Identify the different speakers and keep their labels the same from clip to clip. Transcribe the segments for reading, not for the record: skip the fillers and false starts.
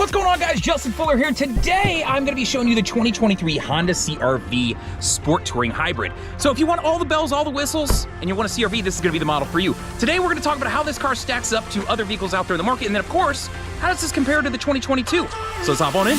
Speaker 1: What's going on, guys? Justin Fuller here. Today, I'm going to be showing you the 2023 Honda CRV Sport Touring Hybrid. So if you want all the bells, all the whistles, and you want a CRV, this is going to be the model for you. Today, we're going to talk about how this car stacks up to other vehicles out there in the market, and then, of course, how does this compare to the 2022? So let's hop on in.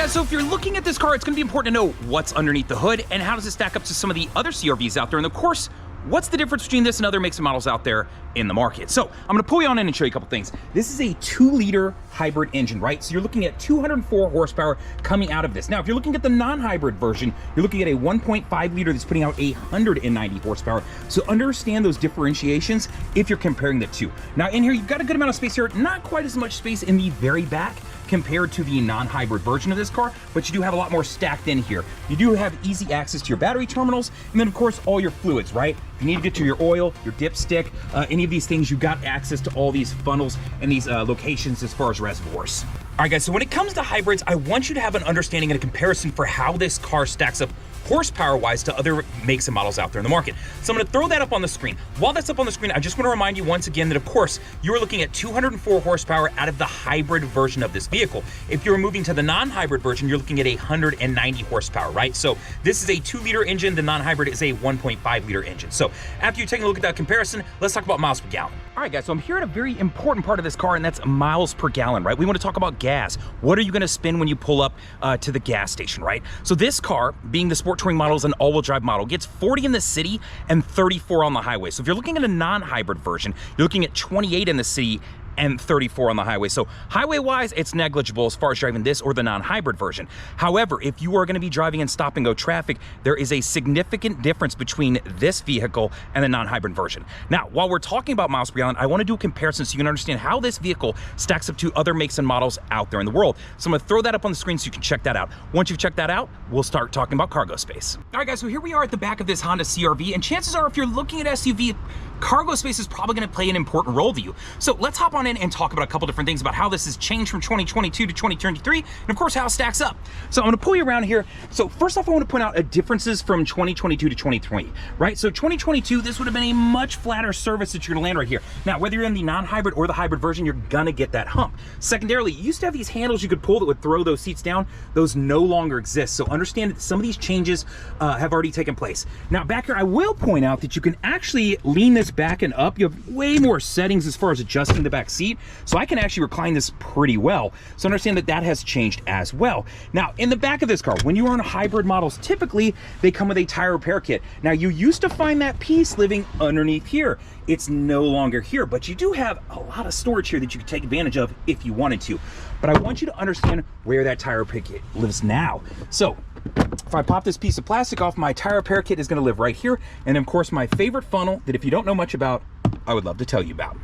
Speaker 1: So if you're looking at this car, it's going to be important to know what's underneath the hood and how does it stack up to some of the other CRVs out there, and of course, what's the difference between this and other makes and models out there in the market. So I'm going to pull you on in and show you a couple things. This is a 2-liter hybrid engine, right? So you're looking at 204 horsepower coming out of this. Now, if you're looking at the non-hybrid version, you're looking at a 1.5 liter that's putting out 190 horsepower. So understand those differentiations if you're comparing the two. Now in here, you've got a good amount of space here, not quite as much space in the very back compared to the non-hybrid version of this car, but you do have a lot more stacked in here. You do have easy access to your battery terminals, and then of course all your fluids, right? If you need to get to your oil, your dipstick, any of these things, you've got access to all these funnels and these locations as far as reservoirs. All right, guys, so when it comes to hybrids, I want you to have an understanding and a comparison for how this car stacks up horsepower-wise to other makes and models out there in the market. So I'm going to throw that up on the screen. While that's up on the screen, I just want to remind you once again that, of course, you're looking at 204 horsepower out of the hybrid version of this vehicle. If you're moving to the non-hybrid version, you're looking at 190 horsepower, right? So this is a 2-liter engine. The non-hybrid is a 1.5-liter engine. So after you're taking a look at that comparison, let's talk about miles per gallon. All right, guys, so I'm here at a very important part of this car, and that's miles per gallon, right? We want to talk about gas. What are you going to spend when you pull up to the gas station, right? So this car, being the Sport Touring model, is an all-wheel drive model, gets 40 in the city and 34 on the highway. So if you're looking at a non-hybrid version, you're looking at 28 in the city and 34 on the highway. So highway-wise, it's negligible as far as driving this or the non-hybrid version. However, if you are going to be driving in stop-and-go traffic, there is a significant difference between this vehicle and the non-hybrid version. Now, while we're talking about miles per gallon, I want to do a comparison so you can understand how this vehicle stacks up to other makes and models out there in the world. So I'm going to throw that up on the screen so you can check that out. Once you've checked that out, we'll start talking about cargo space. All right, guys, so here we are at the back of this Honda CRV, and chances are if you're looking at SUV, cargo space is probably going to play an important role to you. So let's hop on in and talk about a couple different things about how this has changed from 2022 to 2023, and of course how it stacks up. So I'm going to pull you around here. So first off, I want to point out differences from 2022 to 2020, right? So 2022, this would have been a much flatter surface that you're going to land right here. Now, whether you're in the non-hybrid or the hybrid version, you're going to get that hump. Secondarily, you used to have these handles you could pull that would throw those seats down. Those no longer exist. So understand that some of these changes have already taken place. Now, back here, I will point out that you can actually lean this back and up. You have way more settings as far as adjusting the back seat. So I can actually recline this pretty well. So understand that that has changed as well. Now, in the back of this car, when you are on hybrid models, typically they come with a tire repair kit. Now, you used to find that piece living underneath here. It's no longer here, but you do have a lot of storage here that you could take advantage of if you wanted to. But I want you to understand where that tire repair kit lives now. So if I pop this piece of plastic off, my tire repair kit is going to live right here. And of course, my favorite funnel that if you don't know much about, I would love to tell you about.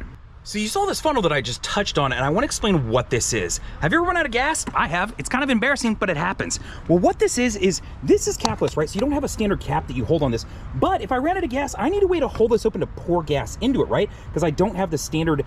Speaker 1: So you saw this funnel that I just touched on, and I want to explain what this is. Have you ever run out of gas? I have. It's kind of embarrassing, but it happens. Well, what this is this is capless, right? So you don't have a standard cap that you hold on this. But if I ran out of gas, I need a way to hold this open to pour gas into it, right? Because I don't have the standard,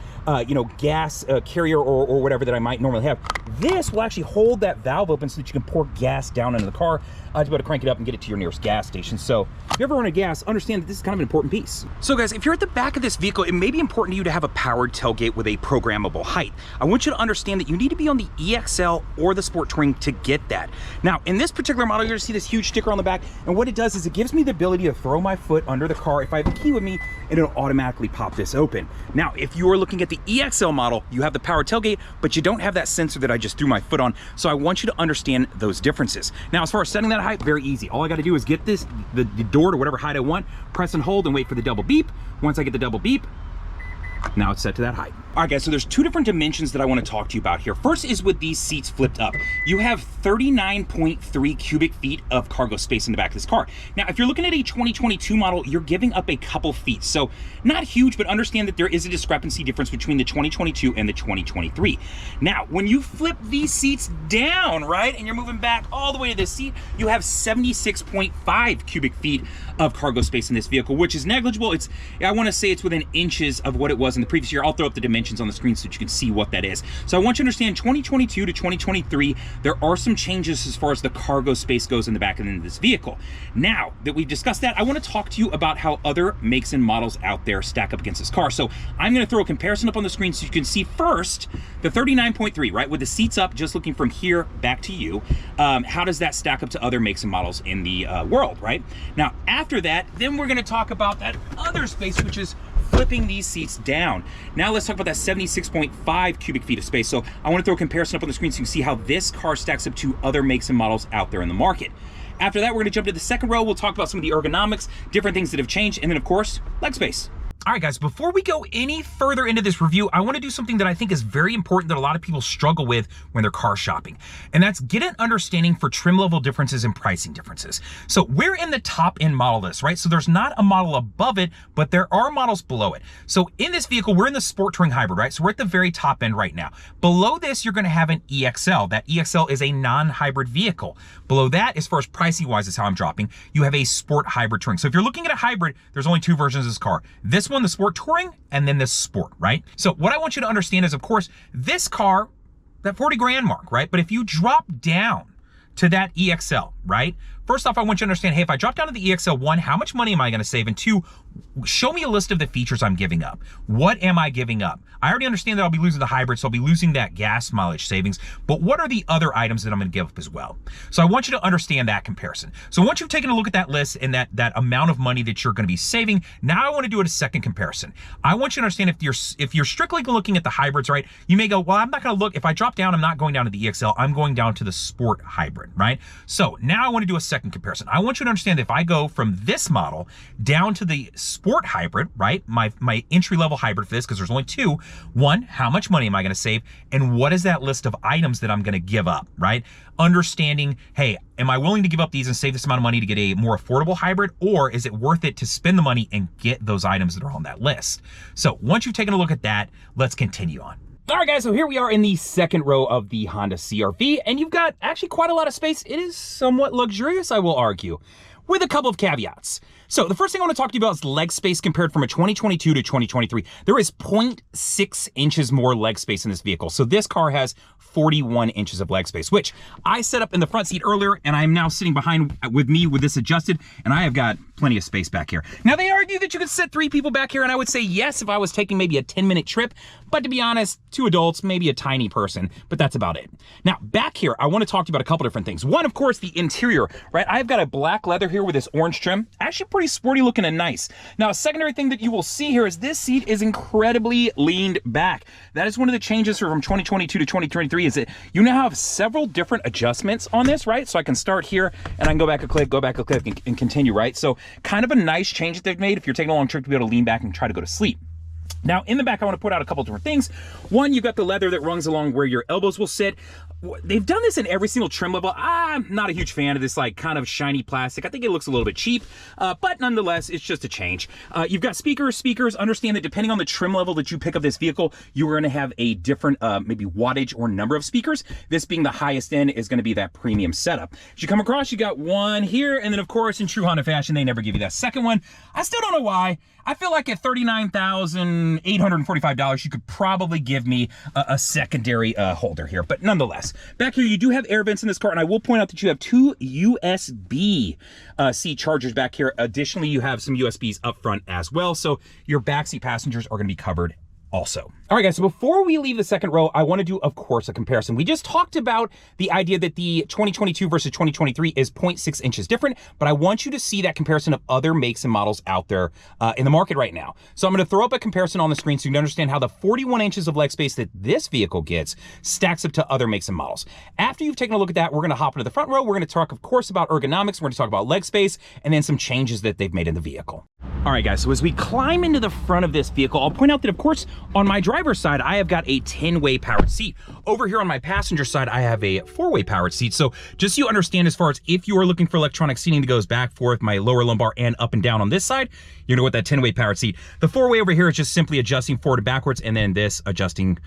Speaker 1: gas carrier or whatever that I might normally have. This will actually hold that valve open so that you can pour gas down into the car to be able to crank it up and get it to your nearest gas station. So if you ever run out of gas, understand that this is kind of an important piece. So guys, if you're at the back of this vehicle, it may be important to you to have a powered tailgate with a programmable height. I want you to understand that you need to be on the EXL or the Sport Touring to get that. Now, in this particular model, you're gonna see this huge sticker on the back, and what it does is it gives me the ability to throw my foot under the car if I have a key with me, and it'll automatically pop this open. Now, if you are looking at the EXL model, you have the powered tailgate, but you don't have that sensor that I just threw my foot on, so I want you to understand those differences. Now, as far as setting that height, very easy. All I gotta do is get this, the door to whatever height I want, press and hold and wait for the double beep. Once I get the double beep, Now it's set to that height. All right, guys, so there's two different dimensions that I want to talk to you about here. First is with these seats flipped up. You have 39.3 cubic feet of cargo space in the back of this car. Now, if you're looking at a 2022 model, you're giving up a couple feet. So not huge, but understand that there is a discrepancy difference between the 2022 and the 2023. Now, when you flip these seats down, right, and you're moving back all the way to this seat, you have 76.5 cubic feet of cargo space in this vehicle, which is negligible. I want to say it's within inches of what it was in the previous year. I'll throw up the dimensions on the screen so that you can see what that is. So I want you to understand 2022 to 2023, there are some changes as far as the cargo space goes in the back end of this vehicle. Now that we've discussed that, I want to talk to you about how other makes and models out there stack up against this car. So I'm going to throw a comparison up on the screen so you can see first the 39.3, right, with the seats up, just looking from here back to you. How does that stack up to other makes and models in the world, right? Now, after that, then we're going to talk about that other space, which is flipping these seats down. Now let's talk about that 76.5 cubic feet of space. So I want to throw a comparison up on the screen so you can see how this car stacks up to other makes and models out there in the market. After that, we're going to jump to the second row. We'll talk about some of the ergonomics, different things that have changed, and then of course, leg space. All right, guys, before we go any further into this review, I want to do something that I think is very important that a lot of people struggle with when they're car shopping, and that's get an understanding for trim level differences and pricing differences. So we're in the top end model list, right? So there's not a model above it, but there are models below it. So in this vehicle, we're in the Sport Touring Hybrid, right? So we're at the very top end right now. Below this, you're going to have an EXL. That EXL is a non-hybrid vehicle. Below that, as far as pricing wise is how I'm dropping, you have a Sport Hybrid Touring. So if you're looking at a hybrid, there's only two versions of this car. This one, the Sport Touring, and then this Sport, right? So what I want you to understand is, of course, this car, that 40 grand mark, right? But if you drop down to that EXL, right? First off, I want you to understand, hey, if I drop down to the EXL, one, how much money am I going to save? And two, show me a list of the features I'm giving up. What am I giving up? I already understand that I'll be losing the hybrid, so I'll be losing that gas mileage savings, but what are the other items that I'm going to give up as well? So I want you to understand that comparison. So once you've taken a look at that list and that amount of money that you're going to be saving, now I want to do a second comparison. I want you to understand if you're strictly looking at the hybrids, right, you may go, well, I'm not going to look, if I drop down, I'm not going down to the EXL, I'm going down to the Sport Hybrid, right? So now I want to do a second comparison. I want you to understand that if I go from this model down to the Sport Hybrid, right, my entry-level hybrid for this, because there's only two, one, how much money am I going to save, and what is that list of items that I'm going to give up, right? Understanding, hey, am I willing to give up these and save this amount of money to get a more affordable hybrid, or is it worth it to spend the money and get those items that are on that list? So once you've taken a look at that, let's continue on. All right, guys, so here we are in the second row of the Honda CRV, and you've got actually quite a lot of space. It is somewhat luxurious, I will argue, with a couple of caveats. So the first thing I want to talk to you about is leg space compared from a 2022 to 2023. There is 0.6 inches more leg space in this vehicle. So this car has 41 inches of leg space, which I set up in the front seat earlier, and I'm now sitting behind with me with this adjusted, and I have got plenty of space back here. Now, they argue that you could sit 3 people back here, and I would say yes if I was taking maybe a 10-minute trip, but to be honest, 2 adults, maybe a tiny person, but that's about it. Now, back here, I want to talk to you about a couple different things. One, of course, the interior, right? I've got a black leather here with this orange trim, actually pretty sporty looking and nice. Now, a secondary thing that you will see here is this seat is incredibly leaned back. That is one of the changes from 2022 to 2023 is that you now have several different adjustments on this, right? So I can start here and I can go back a click, and continue, right? So kind of a nice change that they've made if you're taking a long trip to be able to lean back and try to go to sleep. Now, in the back, I want to put out a couple different things. One, you've got the leather that runs along where your elbows will sit. They've done this in every single trim level. I'm not a huge fan of this like kind of shiny plastic. I think it looks a little bit cheap, but nonetheless, it's just a change. You've got speakers. Understand that depending on the trim level that you pick up this vehicle, you're going to have a different maybe wattage or number of speakers. This being the highest end is going to be that premium setup. As you come across, you got one here, and then of course, in true Honda fashion, they never give you that second one. I still don't know why. I feel like at $39,845, you could probably give me a secondary holder here. But nonetheless, back here, you do have air vents in this car. And I will point out that you have 2 USB-C chargers back here. Additionally, you have some USBs up front as well. So your backseat passengers are going to be covered also. All right, guys, so before we leave the second row, I want to do, of course, a comparison. We just talked about the idea that the 2022 versus 2023 is 0.6 inches different, but I want you to see that comparison of other makes and models out there in the market right now. So I'm going to throw up a comparison on the screen so you can understand how the 41 inches of leg space that this vehicle gets stacks up to other makes and models. After you've taken a look at that, we're going to hop into the front row. We're going to talk, of course, about ergonomics. We're going to talk about leg space and then some changes that they've made in the vehicle. All right, guys, so as we climb into the front of this vehicle, I'll point out that, of course, on my driver's side, I have got a 10-way powered seat. Over here on my passenger side, I have a 4-way powered seat. So just so you understand, as far as if you are looking for electronic seating that goes back, forth, my lower lumbar and up and down on this side, you're gonna go with that 10-way powered seat. The 4-way over here is just simply adjusting forward and backwards, and then this adjusting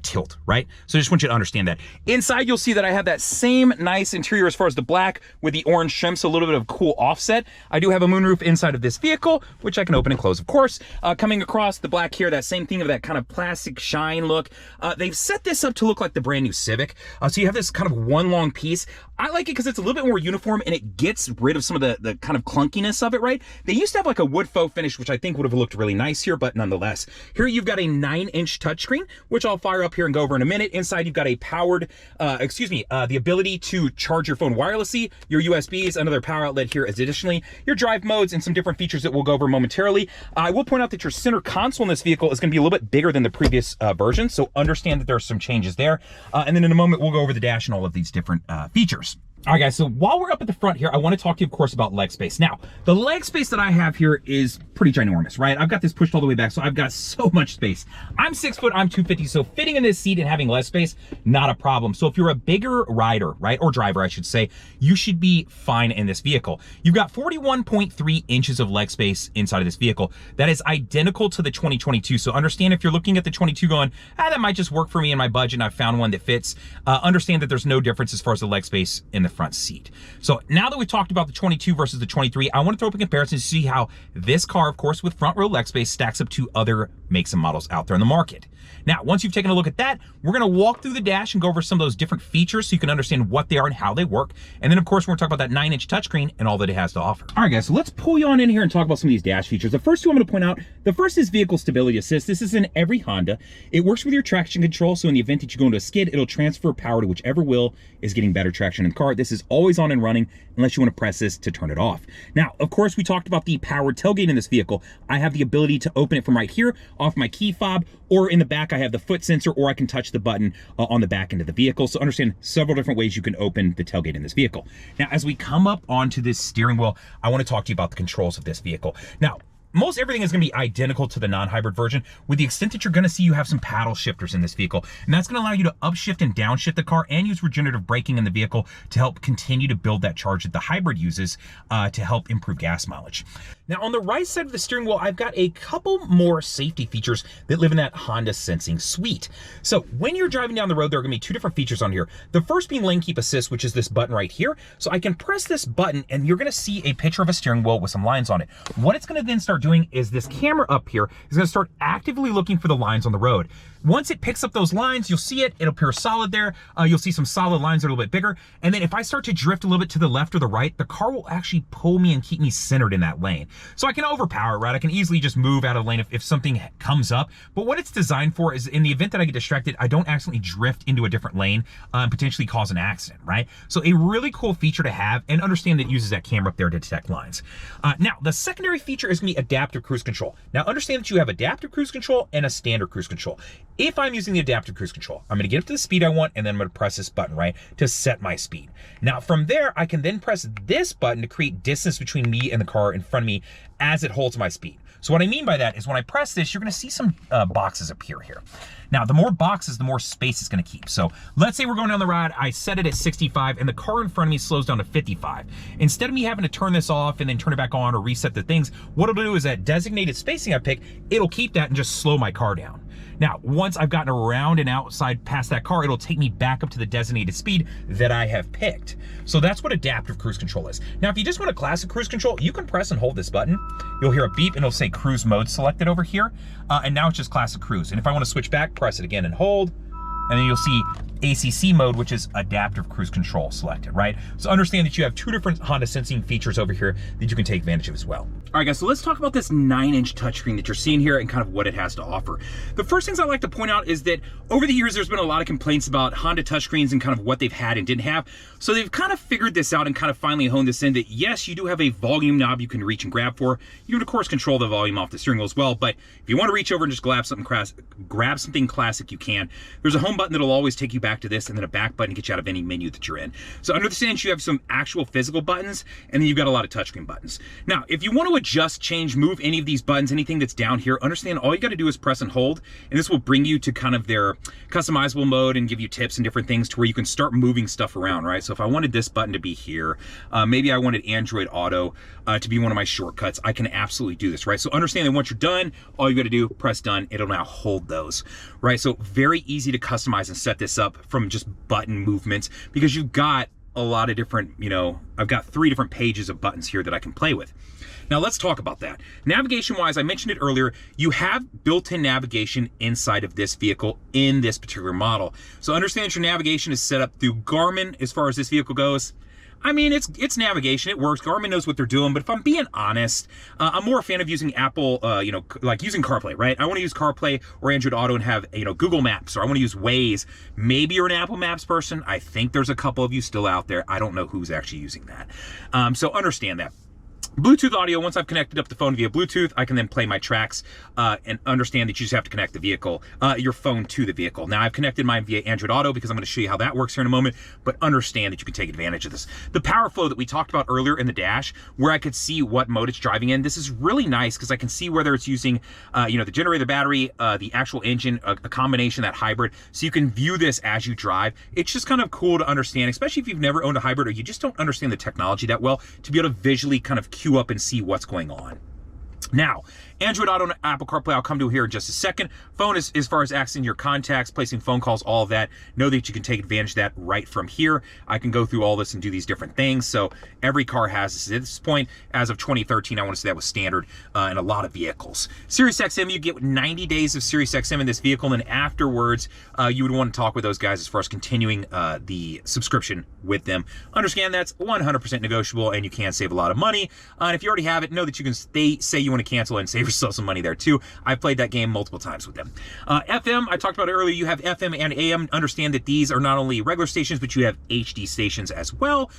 Speaker 1: tilt, right? So I just want you to understand that. Inside, you'll see that I have that same nice interior as far as the black with the orange trim, so a little bit of cool offset. I do have a moonroof inside of this vehicle, which I can open and close, of course. Coming across the black here, that same thing of that kind of plastic shine look. They've set this up to look like the brand new Civic. So you have this kind of one long piece. I like it because it's a little bit more uniform and it gets rid of some of the kind of clunkiness of it, right? They used to have like a wood faux finish, which I think would have looked really nice here, but nonetheless. Here you've got a 9-inch touchscreen, which I'll fire up here and go over in a minute. Inside you've got a powered, the ability to charge your phone wirelessly, your USBs, another power outlet here additionally, your drive modes, and some different features that we'll go over momentarily. I will point out that your center console in this vehicle is going to be a little bit bigger than the previous version, so understand that there are some changes there. And then in a moment, we'll go over the dash and all of these different features. All right, guys, so while we're up at the front here, I want to talk to you, of course, about leg space. Now, the leg space that I have here is pretty ginormous, right? I've got this pushed all the way back, so I've got so much space. I'm 6 foot, I'm 250, so fitting in this seat and having less space, not a problem. So if you're a bigger rider, right, or driver, I should say, you should be fine in this vehicle. You've got 41.3 inches of leg space inside of this vehicle. That is identical to the 2022, so understand if you're looking at the 22 going, that might just work for me in my budget, and I've found one that fits, understand that there's no difference as far as the leg space in the front seat. So now that we've talked about the 22 versus the 23, I want to throw up a comparison to see how this car, of course, with front row leg space stacks up to other makes and models out there in the market. Now, once you've taken a look at that, we're going to walk through the dash and go over some of those different features so you can understand what they are and how they work. And then, of course, we're going to talk about that 9-inch touchscreen and all that it has to offer. All right, guys, so let's pull you on in here and talk about some of these dash features. The first two I'm going to point out, the first is vehicle stability assist. This is in every Honda. It works with your traction control, so in the event that you go into a skid, it'll transfer power to whichever wheel is getting better traction in the car. This is always on and running unless you want to press this to turn it off. Now, of course, we talked about the powered tailgate in this vehicle. I have the ability to open it from right here off my key fob, or in the back, I have the foot sensor, or I can touch the button on the back end of the vehicle. So understand several different ways you can open the tailgate in this vehicle. Now, as we come up onto this steering wheel, I want to talk to you about the controls of this vehicle. Now, most everything is going to be identical to the non-hybrid version, with the extent that you're going to see you have some paddle shifters in this vehicle. And that's going to allow you to upshift and downshift the car and use regenerative braking in the vehicle to help continue to build that charge that the hybrid uses to help improve gas mileage. Now, on the right side of the steering wheel, I've got a couple more safety features that live in that Honda Sensing suite. So when you're driving down the road, there are going to be two different features on here. The first being lane keep assist, which is this button right here. So I can press this button and you're going to see a picture of a steering wheel with some lines on it. What it's going to then start doing is this camera up here is going to start actively looking for the lines on the road. Once it picks up those lines, you'll see it. It'll appear solid there. You'll see some solid lines that are a little bit bigger. And then if I start to drift a little bit to the left or the right, the car will actually pull me and keep me centered in that lane. So I can overpower, right? I can easily just move out of the lane if something comes up. But what it's designed for is in the event that I get distracted, I don't accidentally drift into a different lane and potentially cause an accident, right? So a really cool feature to have, and understand that it uses that camera up there to detect lines. Now, the secondary feature is going to be adaptive cruise control. Now, understand that you have adaptive cruise control and a standard cruise control. If I'm using the adaptive cruise control, I'm going to get up to the speed I want, and then I'm going to press this button, right, to set my speed. Now, from there, I can then press this button to create distance between me and the car in front of me as it holds my speed. So what I mean by that is when I press this, you're going to see some boxes appear here. Now, the more boxes, the more space it's going to keep. So let's say we're going down the ride, I set it at 65, and the car in front of me slows down to 55. Instead of me having to turn this off and then turn it back on or reset the things, what it'll do is that designated spacing I pick, it'll keep that and just slow my car down. Now, once I've gotten around and outside past that car, it'll take me back up to the designated speed that I have picked. So that's what adaptive cruise control is. Now, if you just want a classic cruise control, you can press and hold this button. You'll hear a beep and it'll say cruise mode selected over here. And now it's just classic cruise. And if I want to switch back, press it again and hold. And then you'll see ACC mode, which is adaptive cruise control selected, right? So understand that you have two different Honda Sensing features over here that you can take advantage of as well. All right, guys, so let's talk about this 9-inch touchscreen that you're seeing here and kind of what it has to offer. The first things I like to point out is that over the years, there's been a lot of complaints about Honda touchscreens and kind of what they've had and didn't have. So they've kind of figured this out and kind of finally honed this in that, yes, you do have a volume knob you can reach and grab for. You can, of course, control the volume off the steering wheel as well. But if you want to reach over and just grab something classic, you can. There's a home button that'll always take you back back to this, and then a back button to get you out of any menu that you're in. So under the stand, you have some actual physical buttons, and then you've got a lot of touchscreen buttons. Now, if you want to adjust, change, move any of these buttons, anything that's down here, understand all you got to do is press and hold, and this will bring you to kind of their customizable mode and give you tips and different things to where you can start moving stuff around, right? So if I wanted this button to be here, maybe I wanted Android Auto to be one of my shortcuts, I can absolutely do this, right? So understand that once you're done, all you got to do, press done, it'll now hold those, right? So very easy to customize and set this up from just button movements, because you've got a lot of different, you know, I've got 3 different pages of buttons here that I can play with. Now let's talk about that. Navigation wise, I mentioned it earlier, you have built-in navigation inside of this vehicle in this particular model. So understand your navigation is set up through Garmin as far as this vehicle goes. I mean, it's navigation, it works. Garmin knows what they're doing, but if I'm being honest, I'm more a fan of using Apple, you know, like using CarPlay, right? I want to use CarPlay or Android Auto and have, you know, Google Maps, or I want to use Waze. Maybe you're an Apple Maps person. I think there's a couple of you still out there. I don't know who's actually using that. So understand that. Bluetooth audio, once I've connected up the phone via Bluetooth, I can then play my tracks and understand that you just have to connect the vehicle, your phone to the vehicle. Now I've connected mine via Android Auto because I'm going to show you how that works here in a moment, but understand that you can take advantage of this. The power flow that we talked about earlier in the dash, where I could see what mode it's driving in, this is really nice because I can see whether it's using, you know, the generator, battery, the actual engine, a combination, that hybrid, so you can view this as you drive. It's just kind of cool to understand, especially if you've never owned a hybrid or you just don't understand the technology that well, to be able to visually kind of queue up and see what's going on. Now, Android Auto and Apple CarPlay, I'll come to here in just a second. Phone is as far as accessing your contacts, placing phone calls, all of that. Know that you can take advantage of that right from here. I can go through all this and do these different things. So every car has this at this point. As of 2013, I want to say that was standard in a lot of vehicles. Sirius XM, you get 90 days of Sirius XM in this vehicle, and then afterwards, you would want to talk with those guys as far as continuing the subscription with them. Understand that's 100% negotiable, and you can save a lot of money. And if you already have it, know that you can say you want to cancel and save yourself some money there too. I've played that game multiple times with them. FM, I talked about it earlier, you have FM and AM. Understand that these are not only regular stations, but you have HD stations as well.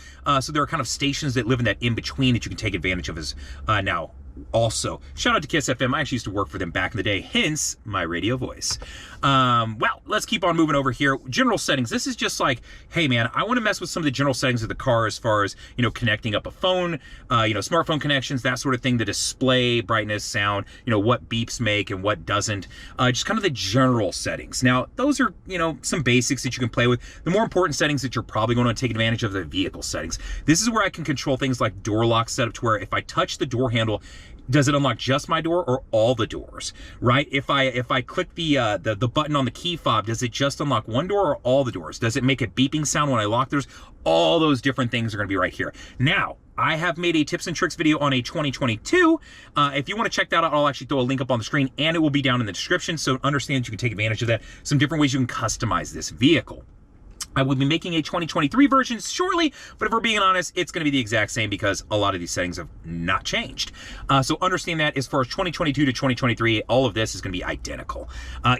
Speaker 1: So there are kind of stations that live in that in-between that you can take advantage of as now. Also, shout out to Kiss FM. I actually used to work for them back in the day, hence my radio voice. Well, let's keep on moving over here. General settings. This is just like, hey man, I want to mess with some of the general settings of the car as far as, you know, connecting up a phone, you know, smartphone connections, that sort of thing, the display, brightness, sound, you know, what beeps make and what doesn't, just kind of the general settings. Now, those are, you know, some basics that you can play with. The more important settings that you're probably going to take advantage of, the vehicle settings. This is where I can control things like door lock setup, to where if I touch the door handle, does it unlock just my door or all the doors, right? If I click the button on the key fob, does it just unlock one door or all the doors? Does it make a beeping sound when I lock doors? All those different things are going to be right here. Now, I have made a tips and tricks video on a 2022. If you want to check that out, I'll actually throw a link up on the screen, and it will be down in the description. So understand you can take advantage of that. Some different ways you can customize this vehicle. I will be making a 2023 version shortly, but if we're being honest, it's going to be the exact same because a lot of these settings have not changed. So understand that as far as 2022 to 2023, all of this is going to be identical.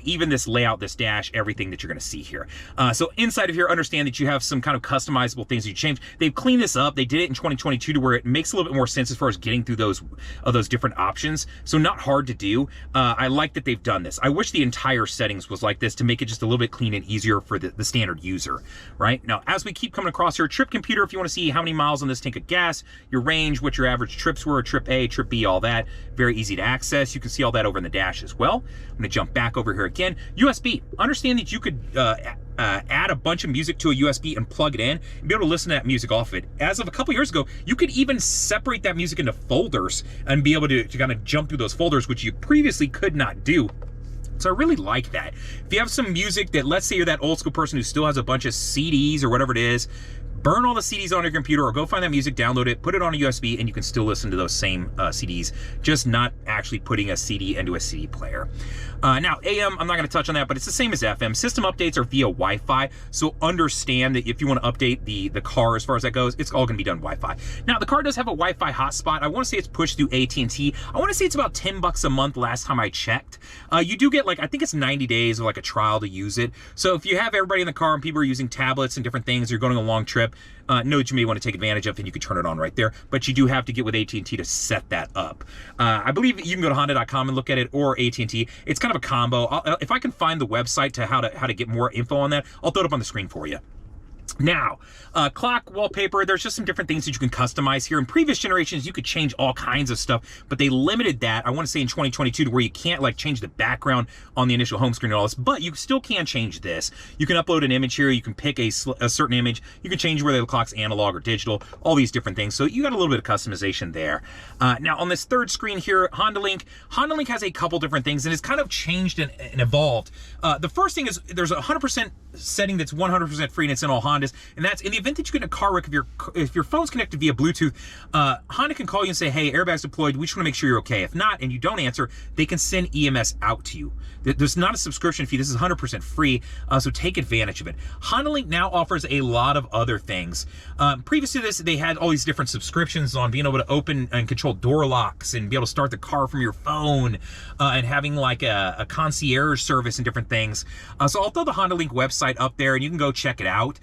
Speaker 1: Even this layout, this dash, everything that you're going to see here. So inside of here, understand that you have some kind of customizable things that you change. They've cleaned this up. They did it in 2022 to where it makes a little bit more sense as far as getting through those different options. So not hard to do. I like that they've done this. I wish the entire settings was like this to make it just a little bit clean and easier for the standard user. Right now, as we keep coming across here, trip computer, if you want to see how many miles on this tank of gas, your range, what your average trips were, trip A, trip B, all that, very easy to access. You can see all that over in the dash as well. I'm going to jump back over here again. USB, understand that you could add a bunch of music to a USB and plug it in and be able to listen to that music off of it. As of a couple years ago, you could even separate that music into folders and be able to kind of jump through those folders, which you previously could not do. So I really like that. If you have some music that, let's say you're that old school person who still has a bunch of CDs or whatever it is, burn all the CDs on your computer or go find that music, download it, put it on a USB, and you can still listen to those same CDs, just not actually putting a CD into a CD player. Now, AM, I'm not going to touch on that, but it's the same as FM. System updates are via Wi-Fi, so understand that if you want to update the car as far as that goes, it's all going to be done Wi-Fi. Now, the car does have a Wi-Fi hotspot. I want to say it's pushed through AT&T. I want to say it's about $10 a month last time I checked. You do get, like, I think it's 90 days of like a trial to use it. So if you have everybody in the car and people are using tablets and different things, you're going on a long trip, know that you may want to take advantage of, and you can turn it on right there. But you do have to get with AT&T to set that up. I believe you can go to honda.com and look at it, or AT&T. It's kind of a combo. If I can find the website to how to get more info on that, I'll throw it up on the screen for you. Now, clock, wallpaper, there's just some different things that you can customize here. In previous generations, you could change all kinds of stuff, but they limited that, I want to say in 2022, to where you can't like change the background on the initial home screen and all this, but you still can change this. You can upload an image here, you can pick a certain image, you can change whether the clock's analog or digital, all these different things. So you got a little bit of customization there. Now on this third screen here, Honda Link has a couple different things, and it's kind of changed and evolved. The first thing is there's a 100% setting that's 100% free, and it's in all Hondas, and that's in the event that you get in a car wreck. If your phone's connected via Bluetooth, Honda can call you and say, hey, airbags deployed, we just want to make sure you're okay. If not, and you don't answer, they can send EMS out to you. There's not a subscription fee. This is 100% free, so take advantage of it. Honda Link now offers a lot of other things. Previous to this, they had all these different subscriptions on being able to open and control door locks and be able to start the car from your phone, and having like a concierge service and different things. So I'll throw the Honda Link website up there, and you can go check it out.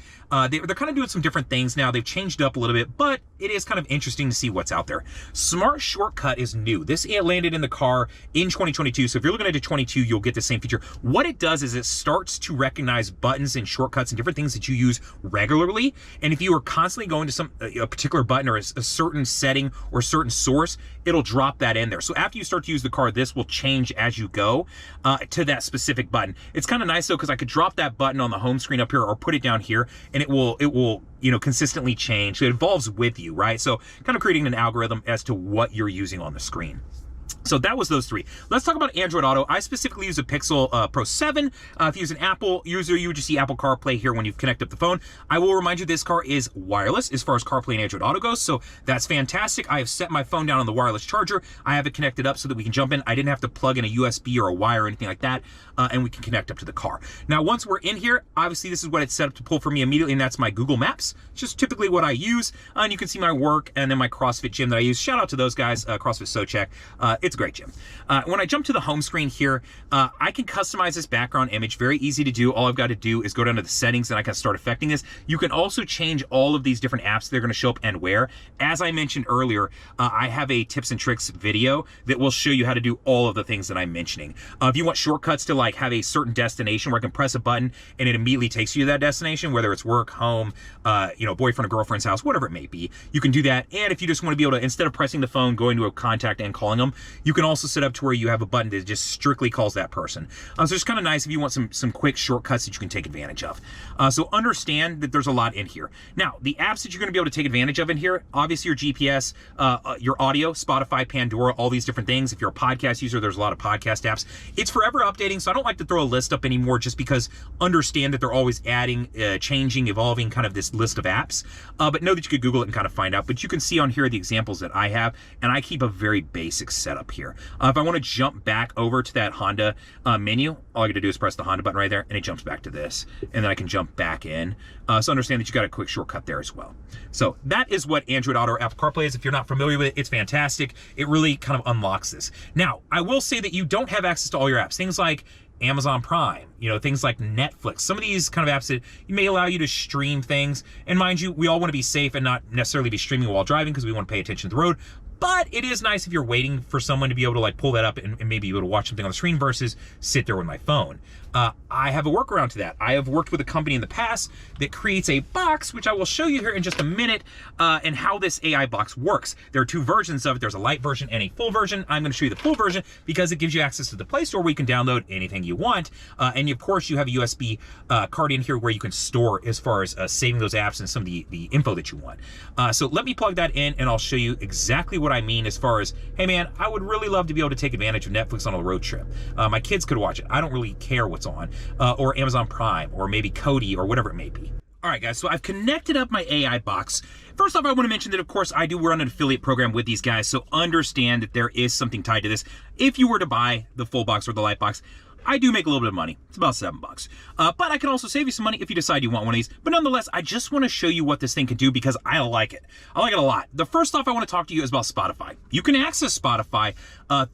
Speaker 1: They're kind of doing some different things now. They've changed up a little bit, but it is kind of interesting to see what's out there. Smart Shortcut is new. This landed in the car in 2022, so if you're looking at a 22, you'll get the same feature. What it does is it starts to recognize buttons and shortcuts and different things that you use regularly, and if you are constantly going to a particular button or a certain setting or a certain source, it'll drop that in there. So after you start to use the car, this will change as you go to that specific button. It's kind of nice though, because I could drop that button on the home screen up here or put it down here, and it will consistently change. So it evolves with you, right? So kind of creating an algorithm as to what you're using on the screen. So that was those three. Let's talk about Android Auto. I specifically use a Pixel Pro 7. If you use an Apple user, you would just see Apple CarPlay here when you connect up the phone. I will remind you this car is wireless as far as CarPlay and Android Auto goes, so that's fantastic. I have set my phone down on the wireless charger. I have it connected up so that we can jump in. I didn't have to plug in a USB or a wire or anything like that, and we can connect up to the car. Now, once we're in here, obviously this is what it's set up to pull for me immediately, and that's my Google Maps. It's just typically what I use, and you can see my work and then my CrossFit gym that I use. Shout out to those guys, CrossFit Sochek. It's a great gym. When I jump to the home screen here, I can customize this background image. Very easy to do. All I've got to do is go down to the settings, and I can start affecting this. You can also change all of these different apps that are going to show up and where. As I mentioned earlier, I have a tips and tricks video that will show you how to do all of the things that I'm mentioning. If you want shortcuts to like have a certain destination where I can press a button and it immediately takes you to that destination, whether it's work, home, boyfriend or girlfriend's house, whatever it may be, you can do that. And if you just want to be able to, instead of pressing the phone, going to a contact and calling them, you can also set up to where you have a button that just strictly calls that person. So it's kind of nice if you want some quick shortcuts that you can take advantage of. So understand that there's a lot in here. Now, the apps that you're going to be able to take advantage of in here, obviously your GPS, your audio, Spotify, Pandora, all these different things. If you're a podcast user, there's a lot of podcast apps. It's forever updating, so I don't like to throw a list up anymore, just because understand that they're always adding, changing, evolving kind of this list of apps. But know that you could Google it and kind of find out. But you can see on here the examples that I have, and I keep a very basic setup here. If I want to jump back over to that Honda menu, all I got to do is press the Honda button right there, and it jumps back to this, and then I can jump back in. So understand that you got a quick shortcut there as well. So that is what Android Auto or Apple CarPlay is. If you're not familiar with it, it's fantastic. It really kind of unlocks this. Now, I will say that you don't have access to all your apps. Things like Amazon Prime, things like Netflix, some of these kind of apps that may allow you to stream things. And mind you, we all want to be safe and not necessarily be streaming while driving, because we want to pay attention to the road. But it is nice if you're waiting for someone to be able to like pull that up and maybe be able to watch something on the screen versus sit there with my phone. I have a workaround to that. I have worked with a company in the past that creates a box, which I will show you here in just a minute, and how this AI box works. There are two versions of it. There's a light version and a full version. I'm going to show you the full version because it gives you access to the Play Store where you can download anything you want. And of course, you have a USB card in here where you can store as far as saving those apps and some of the info that you want. So let me plug that in, and I'll show you exactly what I mean as far as, hey man, I would really love to be able to take advantage of Netflix on a road trip. My kids could watch it. I don't really care what's on, or Amazon Prime, or maybe Kodi, or whatever it may be. All right, guys, so I've connected up my AI box. First off, I want to mention that, of course, I do run an affiliate program with these guys, so understand that there is something tied to this. If you were to buy the full box or the light box, I do make a little bit of money. It's about $7. But I can also save you some money if you decide you want one of these. But nonetheless, I just want to show you what this thing can do because I like it. I like it a lot. The first off I want to talk to you is about Spotify. You can access Spotify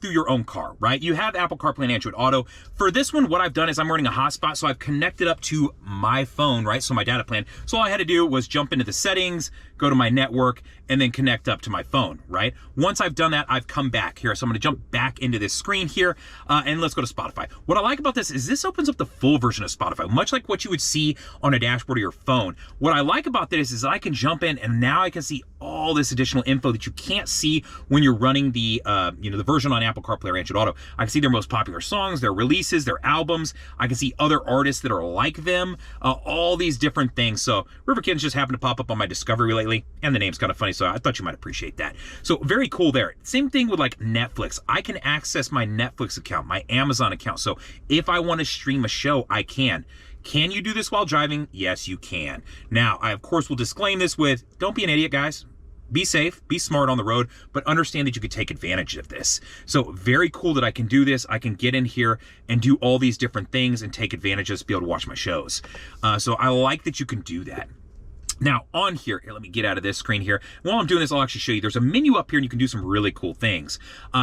Speaker 1: through your own car, right? You have Apple CarPlay and Android Auto. For this one, what I've done is I'm running a hotspot, so I've connected up to my phone, right? So my data plan. So all I had to do was jump into the settings, go to my network, and then connect up to my phone, right? Once I've done that, I've come back here. So I'm gonna jump back into this screen here, and let's go to Spotify. What I like about this is this opens up the full version of Spotify, much like what you would see on a dashboard of your phone. What I like about this is I can jump in and now I can see all this additional info that you can't see when you're running the the version on Apple CarPlay or Android Auto. I can see their most popular songs, their releases, their albums. I can see other artists that are like them, all these different things. So River Kittens just happened to pop up on my discovery lately, and the name's kind of funny, so I thought you might appreciate that. So very cool there. Same thing with like Netflix. I can access my Netflix account, my Amazon account. So if I want to stream a show, I can. Can you do this while driving? Yes, you can. Now, I of course will disclaim this with, don't be an idiot, guys. Be safe, be smart on the road, but understand that you could take advantage of this. So very cool that I can do this. I can get in here and do all these different things and take advantage of this, be able to watch my shows. So I like that you can do that. Now on here, let me get out of this screen here. While I'm doing this, I'll actually show you. There's a menu up here and you can do some really cool things.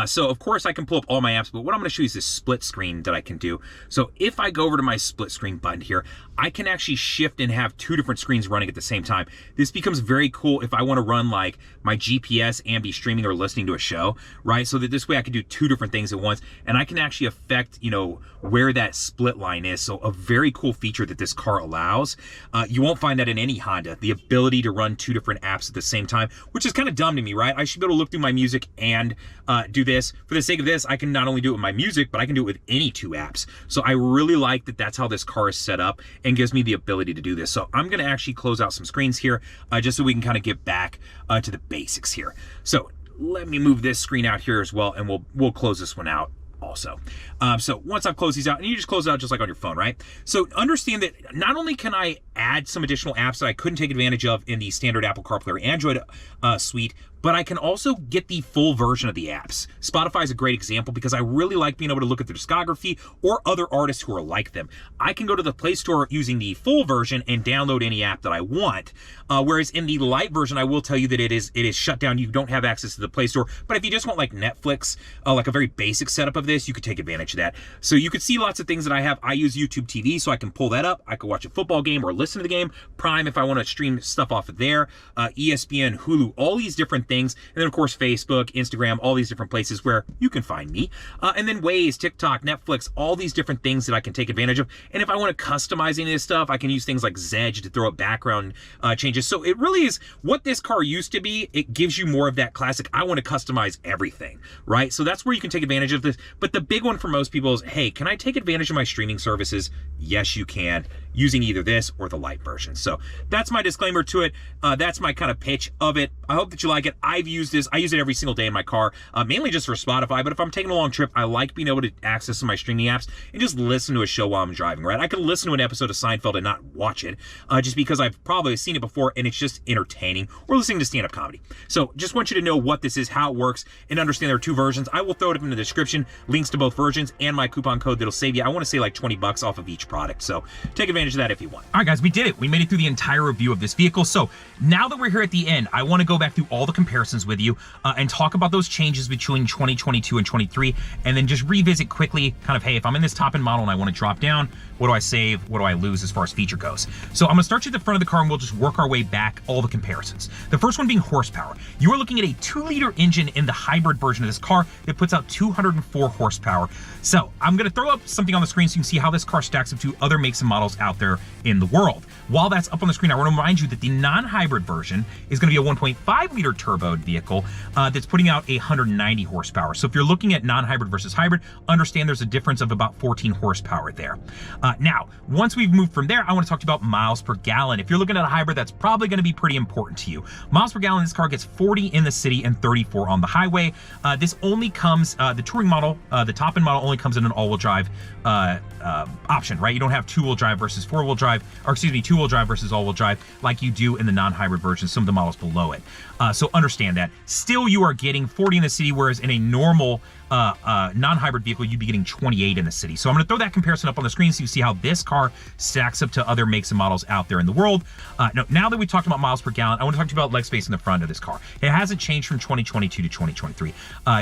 Speaker 1: So of course I can pull up all my apps, but what I'm gonna show you is this split screen that I can do. So if I go over to my split screen button here, I can actually shift and have two different screens running at the same time. This becomes very cool if I wanna run like my GPS and be streaming or listening to a show, right? So that this way I can do two different things at once and I can actually affect, where that split line is. So a very cool feature that this car allows. You won't find that in any Honda. The ability to run two different apps at the same time, which is kind of dumb to me, right? I should be able to look through my music and do this. For the sake of this, I can not only do it with my music, but I can do it with any two apps. So I really like that that's how this car is set up and gives me the ability to do this. So I'm gonna actually close out some screens here just so we can kind of get back to the basics here. So let me move this screen out here as well, and we'll close this one out also. So once I've closed these out, and you just close it out just like on your phone, right? So understand that not only can I add some additional apps that I couldn't take advantage of in the standard Apple CarPlay or Android suite, but I can also get the full version of the apps. Spotify is a great example because I really like being able to look at their discography or other artists who are like them. I can go to the Play Store using the full version and download any app that I want. Whereas in the Lite version, I will tell you that it is shut down. You don't have access to the Play Store. But if you just want like Netflix, like a very basic setup of this, you could take advantage of that. So you could see lots of things that I have. I use YouTube TV, so I can pull that up. I could watch a football game or listen to the game. Prime if I want to stream stuff off of there. ESPN, Hulu, all these different things. And then of course, Facebook, Instagram, all these different places where you can find me. And then Waze, TikTok, Netflix, all these different things that I can take advantage of. And if I want to customize any of this stuff, I can use things like Zedge to throw up background changes. So it really is what this car used to be. It gives you more of that classic, I want to customize everything, right? So that's where you can take advantage of this. But the big one for most people is, hey, can I take advantage of my streaming services? Yes, you can, using either this or the Lite version. So that's my disclaimer to it. That's my kind of pitch of it. I hope that you like it. I've used this. I use it every single day in my car, mainly just for Spotify. But if I'm taking a long trip, I like being able to access some of my streaming apps and just listen to a show while I'm driving, right? I could listen to an episode of Seinfeld and not watch it just because I've probably seen it before and it's just entertaining, or listening to stand-up comedy. So just want you to know what this is, how it works, and understand there are two versions. I will throw it up in the description, links to both versions and my coupon code that'll save you, I want to say like 20 bucks off of each product. So take advantage of that if you want. All right, guys, we did it. We made it through the entire review of this vehicle. So now that we're here at the end, I want to go back through all the comparisons with you and talk about those changes between 2022 and 23, and then just revisit quickly kind of, hey, if I'm in this top-end model and I want to drop down, what do I save? What do I lose as far as feature goes? So I'm gonna start you at the front of the car and we'll just work our way back, all the comparisons. The first one being horsepower. You are looking at a 2-liter engine in the hybrid version of this car that puts out 204 horsepower. So I'm gonna throw up something on the screen so you can see how this car stacks up to other makes and models out there in the world. While that's up on the screen, I want to remind you that the non-hybrid version is going to be a 1.5-liter turboed vehicle that's putting out 190 horsepower. So if you're looking at non-hybrid versus hybrid, understand there's a difference of about 14 horsepower there. Now, once we've moved from there, I want to talk to you about miles per gallon. If you're looking at a hybrid, that's probably going to be pretty important to you. Miles per gallon, this car gets 40 in the city and 34 on the highway. This only comes, the touring model, the top-end model only comes in an all-wheel drive option, right? You don't have two-wheel drive versus four-wheel drive, or excuse me, two-wheel drive versus all-wheel drive like you do in the non-hybrid version, some of the models below it. So understand that. Still, you are getting 40 in the city, whereas in a normal non-hybrid vehicle, you'd be getting 28 in the city. So I'm gonna throw that comparison up on the screen so you see how this car stacks up to other makes and models out there in the world. Now that we talked about miles per gallon, I want to talk to you about leg space in the front of this car. It hasn't changed from 2022 to 2023.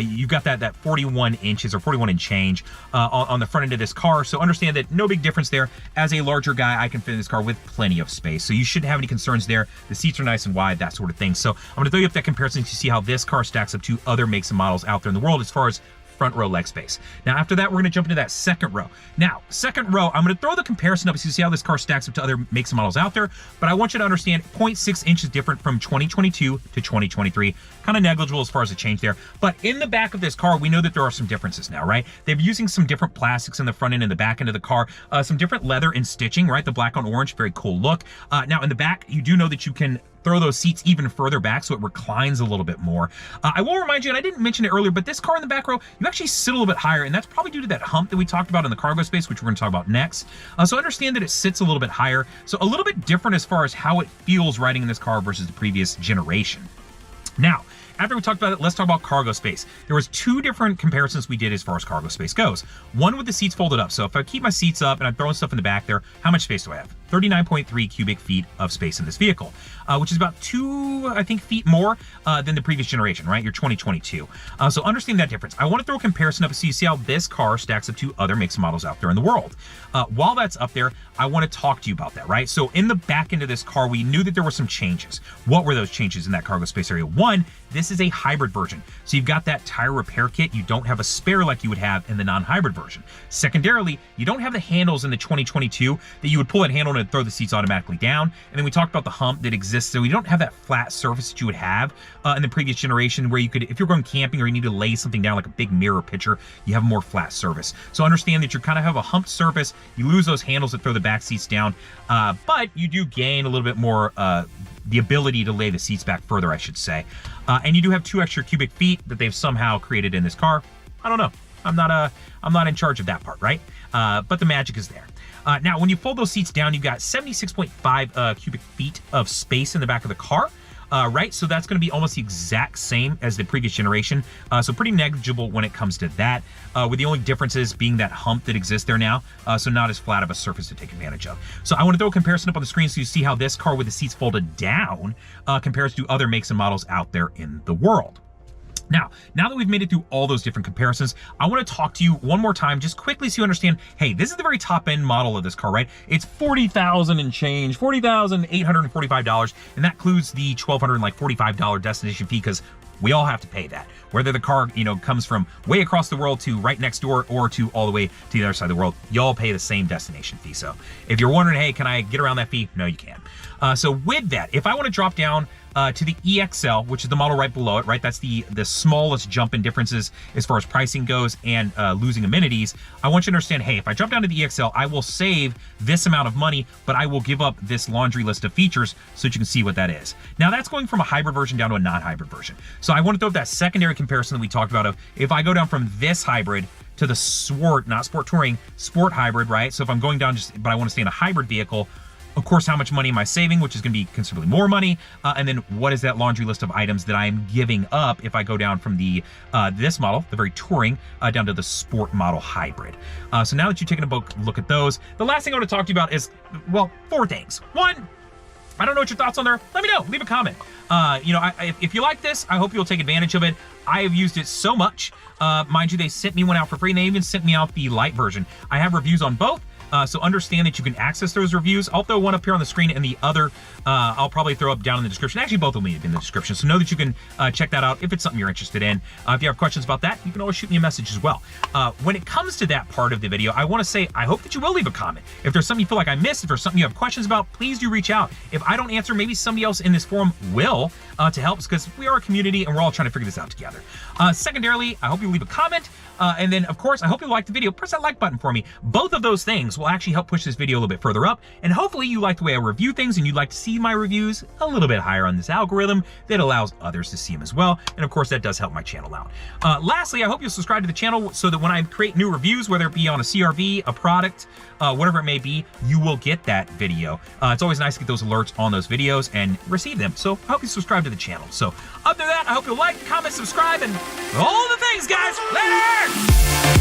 Speaker 1: You've got that 41 inches or 41 and change on the front end of this car. So understand that no big difference there. As a larger guy, I can fit in this car with plenty of space. So you shouldn't have any concerns there. The seats are nice and wide, that sort of thing. So I'm going to throw you up that comparison to see how this car stacks up to other makes and models out there in the world as far as front row leg space. Now, after that, we're going to jump into that second row. Now, second row, I'm going to throw the comparison up so you see how this car stacks up to other makes and models out there, but I want you to understand 0.6 inches different from 2022 to 2023. Kind of negligible as far as the change there, but in the back of this car, we know that there are some differences now, right? They're using some different plastics in the front end and the back end of the car, some different leather and stitching, right? The black on orange, very cool look. Now, in the back, you do know that you can throw those seats even further back so it reclines a little bit more. I will remind you, and I didn't mention it earlier, but this car in the back row, you actually sit a little bit higher, and that's probably due to that hump that we talked about in the cargo space, which we're going to talk about next. So understand that it sits a little bit higher, so a little bit different as far as how it feels riding in this car versus the previous generation. Now, after we talked about it, let's talk about cargo space. There was two different comparisons we did as far as cargo space goes. One with the seats folded up. So if I keep my seats up and I'm throwing stuff in the back there, how much space do I have? 39.3 cubic feet of space in this vehicle, which is about 2, I think, feet more than the previous generation, right? Your 2022. So understand that difference. I want to throw a comparison up so you see how this car stacks up to other makes and models out there in the world. While that's up there, I want to talk to you about that, right? So in the back end of this car, we knew that there were some changes. What were those changes in that cargo space area? One, this is a hybrid version. So you've got that tire repair kit. You don't have a spare like you would have in the non-hybrid version. Secondarily, you don't have the handles in the 2022 that you would pull that handle and throw the seats automatically down. And then we talked about the hump that exists. So you don't have that flat surface that you would have in the previous generation where you could, if you're going camping or you need to lay something down like a big mirror picture, you have a more flat surface. So understand that you kind of have a humped surface. You lose those handles that throw the back seats down, but you do gain a little bit more the ability to lay the seats back further, I should say. And you do have 2 extra cubic feet that they've somehow created in this car. I don't know. I'm not in charge of that part, right? But the magic is there. Now, when you fold those seats down, you've got 76.5 cubic feet of space in the back of the car. Right, so that's going to be almost the exact same as the previous generation. So pretty negligible when it comes to that, with the only differences being that hump that exists there now. So not as flat of a surface to take advantage of. So I want to throw a comparison up on the screen so you see how this car with the seats folded down compares to other makes and models out there in the world. Now that we've made it through all those different comparisons, I want to talk to you one more time, just quickly so you understand, hey, this is the very top end model of this car, right? It's $40,000 and change, $40,845, and that includes the $1,245 destination fee, because we all have to pay that. Whether the car, comes from way across the world to right next door or to all the way to the other side of the world, you all pay the same destination fee. So if you're wondering, hey, can I get around that fee? No, you can't. So with that, if I want to drop down to the EXL, which is the model right below it, right? That's the smallest jump in differences as far as pricing goes and losing amenities. I want you to understand, hey, if I jump down to the EXL, I will save this amount of money, but I will give up this laundry list of features so that you can see what that is. Now, that's going from a hybrid version down to a non-hybrid version. So I want to throw up that secondary comparison that we talked about of, if I go down from this hybrid to the Sport, not Sport Touring, Sport Hybrid, right? So if I'm going down but I want to stay in a hybrid vehicle, of course, how much money am I saving, which is going to be considerably more money, and then what is that laundry list of items that I am giving up if I go down from the this model, the very Touring, down to the Sport model Hybrid. So now that you've taken a look at those, the last thing I want to talk to you about is, well, 4 things. 1, I don't know what your thoughts on there. Let me know. Leave a comment. If you like this, I hope you'll take advantage of it. I have used it so much. Mind you, they sent me one out for free, and they even sent me out the LITE version. I have reviews on both. So understand that you can access those reviews. I'll throw one up here on the screen, and the other I'll probably throw up down in the description. Actually, both will be in the description. So know that you can check that out if it's something you're interested in. If you have questions about that, you can always shoot me a message as well. When it comes to that part of the video, I want to say I hope that you will leave a comment. If there's something you feel like I missed, if there's something you have questions about, please do reach out. If I don't answer, maybe somebody else in this forum will to help us, because we are a community and we're all trying to figure this out together. Secondarily, I hope you leave a comment. And then, of course, I hope you liked the video. Press that like button for me. Both of those things will actually help push this video a little bit further up. And hopefully you like the way I review things and you'd like to see my reviews a little bit higher on this algorithm that allows others to see them as well. And of course, that does help my channel out. Lastly, I hope you'll subscribe to the channel so that when I create new reviews, whether it be on a CRV, a product, whatever it may be, you will get that video. It's always nice to get those alerts on those videos and receive them. So I hope you subscribe to the channel. So other than that, I hope you'll like, comment, subscribe, and all the things, guys. Later!